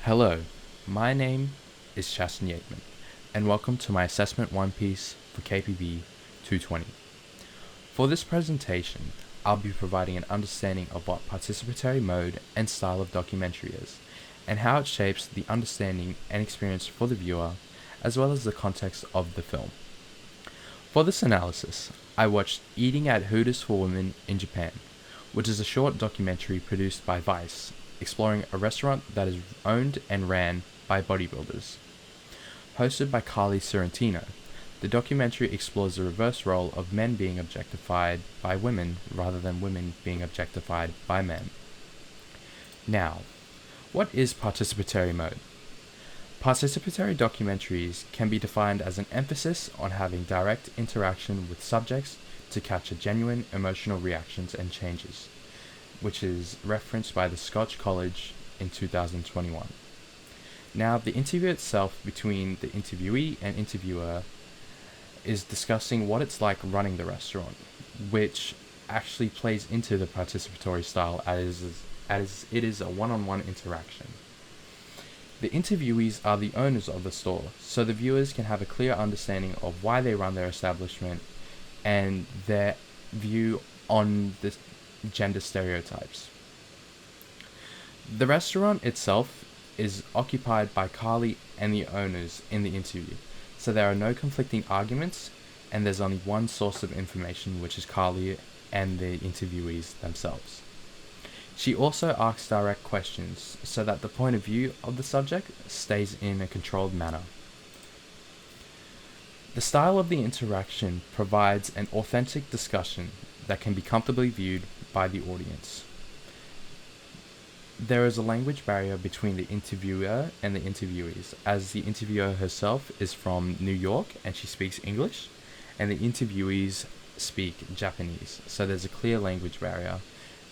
Hello, my name is Shaston Yateman, and welcome to my assessment one piece for KPB220. For this presentation, I'll be providing an understanding of what participatory mode and style of documentary is, and how it shapes the understanding and experience for the viewer, as well as the context of the film. For this analysis, I watched Eating at Hooters for Women in Japan, which is a short documentary produced by Vice, exploring a restaurant that is owned and ran by bodybuilders. Hosted by Carly Sorrentino, the documentary explores the reverse role of men being objectified by women rather than women being objectified by men. Now, what is participatory mode? Participatory documentaries can be defined as an emphasis on having direct interaction with subjects to capture genuine emotional reactions and changes, which is referenced by the Scotch College in 2021. Now, the interview itself between the interviewee and interviewer is discussing what it's like running the restaurant, which actually plays into the participatory style as it is a one-on-one interaction. The interviewees are the owners of the store, so the viewers can have a clear understanding of why they run their establishment and their view on the gender stereotypes. The restaurant itself is occupied by Carly and the owners in the interview, so there are no conflicting arguments, and there's only one source of information, which is Carly and the interviewees themselves. She also asks direct questions so that the point of view of the subject stays in a controlled manner. The style of the interaction provides an authentic discussion that can be comfortably viewed by the audience. There is a language barrier between the interviewer and the interviewees, as the interviewer herself is from New York and she speaks English, and the interviewees speak Japanese, so there's a clear language barrier,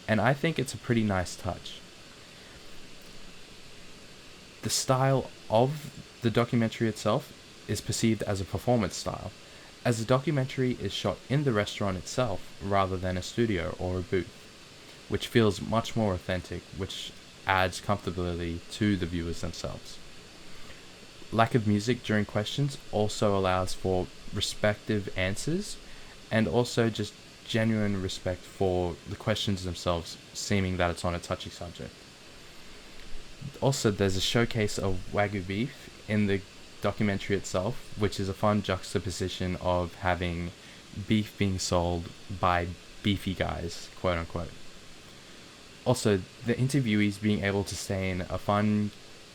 and I think it's a pretty nice touch. The style of the documentary itself is perceived as a performance style, as the documentary is shot in the restaurant itself rather than a studio or a booth, which feels much more authentic, which adds comfortability to the viewers themselves. Lack of music during questions also allows for respective answers, and also just genuine respect for the questions themselves, seeming that it's on a touchy subject. Also, there's a showcase of Wagyu beef in the documentary itself, which is a fun juxtaposition of having beef being sold by beefy guys, quote unquote. Also, the interviewees being able to stay in a fun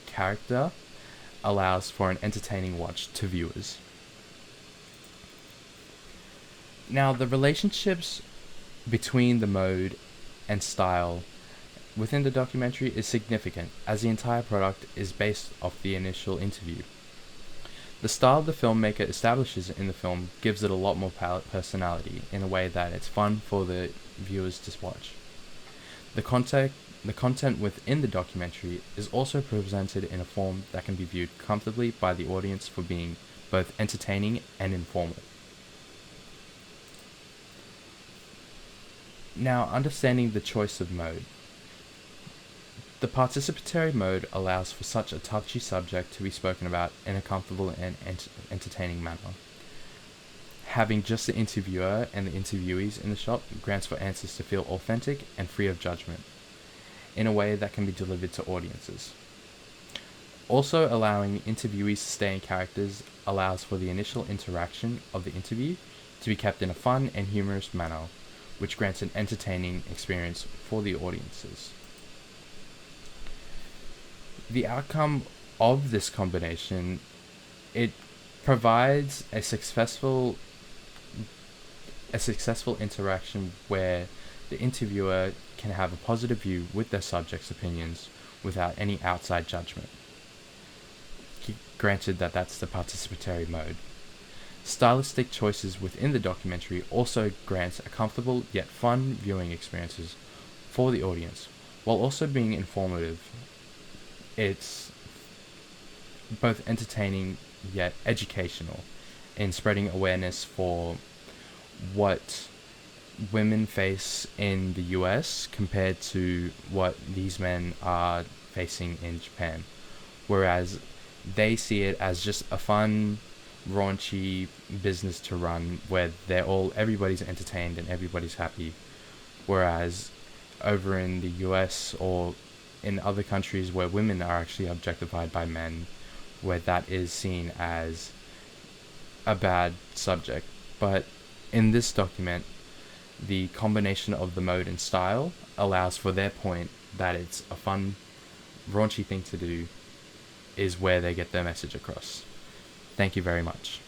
character allows for an entertaining watch to viewers. Now, the relationships between the mode and style within the documentary is significant, as the entire product is based off the initial interview. The style the filmmaker establishes in the film gives it a lot more personality in a way that it's fun for the viewers to watch. The content within the documentary is also presented in a form that can be viewed comfortably by the audience for being both entertaining and informal. Now, understanding the choice of mode. The participatory mode allows for such a touchy subject to be spoken about in a comfortable and entertaining manner. Having just the interviewer and the interviewees in the shop grants for answers to feel authentic and free of judgment, in a way that can be delivered to audiences. Also, allowing interviewees to stay in characters allows for the initial interaction of the interview to be kept in a fun and humorous manner, which grants an entertaining experience for the audiences. The outcome of this combination, it provides a successful interaction where the interviewer can have a positive view with their subject's opinions without any outside judgment. Granted that that's the participatory mode. Stylistic choices within the documentary also grants a comfortable yet fun viewing experiences for the audience, while also being informative. It's both entertaining yet educational in spreading awareness for what women face in the US compared to what these men are facing in Japan, whereas they see it as just a fun, raunchy business to run where everybody's entertained and everybody's happy. Whereas over in the US or in other countries where women are actually objectified by men, where that is seen as a bad subject. But in this document, the combination of the mode and style allows for their point that it's a fun, raunchy thing to do, is where they get their message across. Thank you very much.